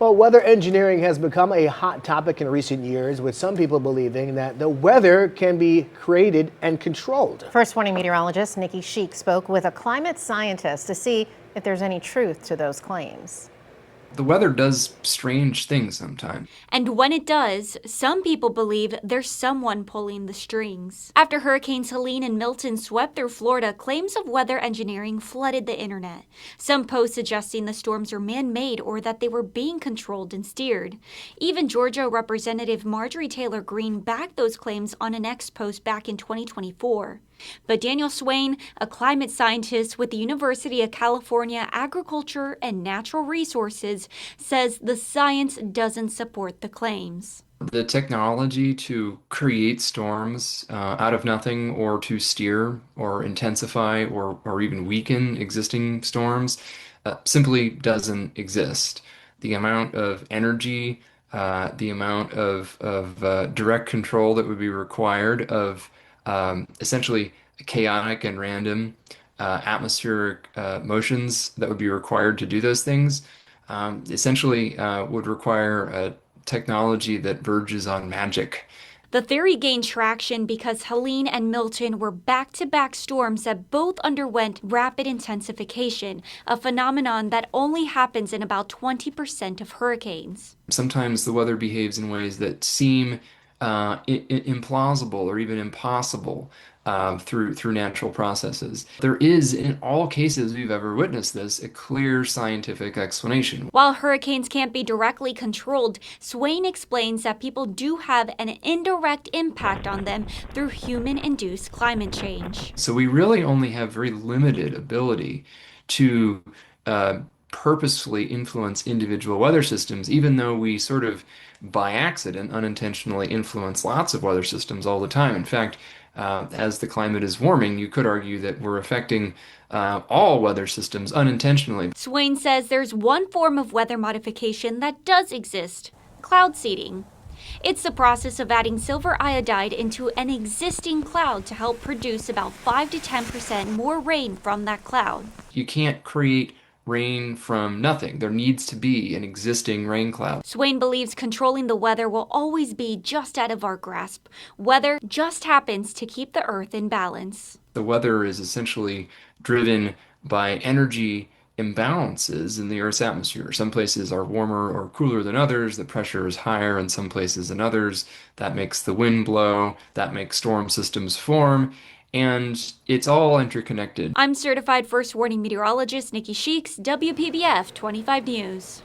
Well, weather engineering has become a hot topic in recent years, with some people believing that the weather can be created and controlled. First Warning meteorologist Nikki Sheik spoke with a climate scientist to see if there's any truth to those claims. The weather does strange things sometimes. And when it does, some people believe there's someone pulling the strings. After Hurricanes Helene and Milton swept through Florida, claims of weather engineering flooded the internet. Some posts suggesting the storms are man-made or that they were being controlled and steered. Even Georgia Representative Marjorie Taylor Greene backed those claims on an X post back in 2024. But Daniel Swain, a climate scientist with the University of California Agriculture and Natural Resources, says the science doesn't support the claims. The technology to create storms out of nothing, or to steer or intensify or even weaken existing storms simply doesn't exist. The amount of energy, the amount of direct control that would be required of essentially chaotic and random atmospheric motions that would be required to do those things essentially would require a technology that verges on magic. The theory gained traction because Helene and Milton were back-to-back storms that both underwent rapid intensification, a phenomenon that only happens in about 20% of hurricanes. Sometimes the weather behaves in ways that seem implausible or even impossible through natural processes. There is, in all cases we've ever witnessed this, a clear scientific explanation. While hurricanes can't be directly controlled, Swain explains that people do have an indirect impact on them through human-induced climate change. So we really only have very limited ability to purposefully influence individual weather systems, even though we sort of by accident unintentionally influence lots of weather systems all the time. In fact, as the climate is warming, you could argue that we're affecting all weather systems unintentionally. Swain says there's one form of weather modification that does exist: cloud seeding. It's the process of adding silver iodide into an existing cloud to help produce about 5 to 10% more rain from that cloud. You can't create rain from nothing. There needs to be an existing rain cloud. Swain believes controlling the weather will always be just out of our grasp. Weather just happens to keep the Earth in balance. The weather is essentially driven by energy imbalances in the Earth's atmosphere. Some places are warmer or cooler than others. The pressure is higher in some places than others. That makes the wind blow. That makes storm systems form. And it's all interconnected. I'm certified First Warning meteorologist Nikki Sheik, WPBF 25 News.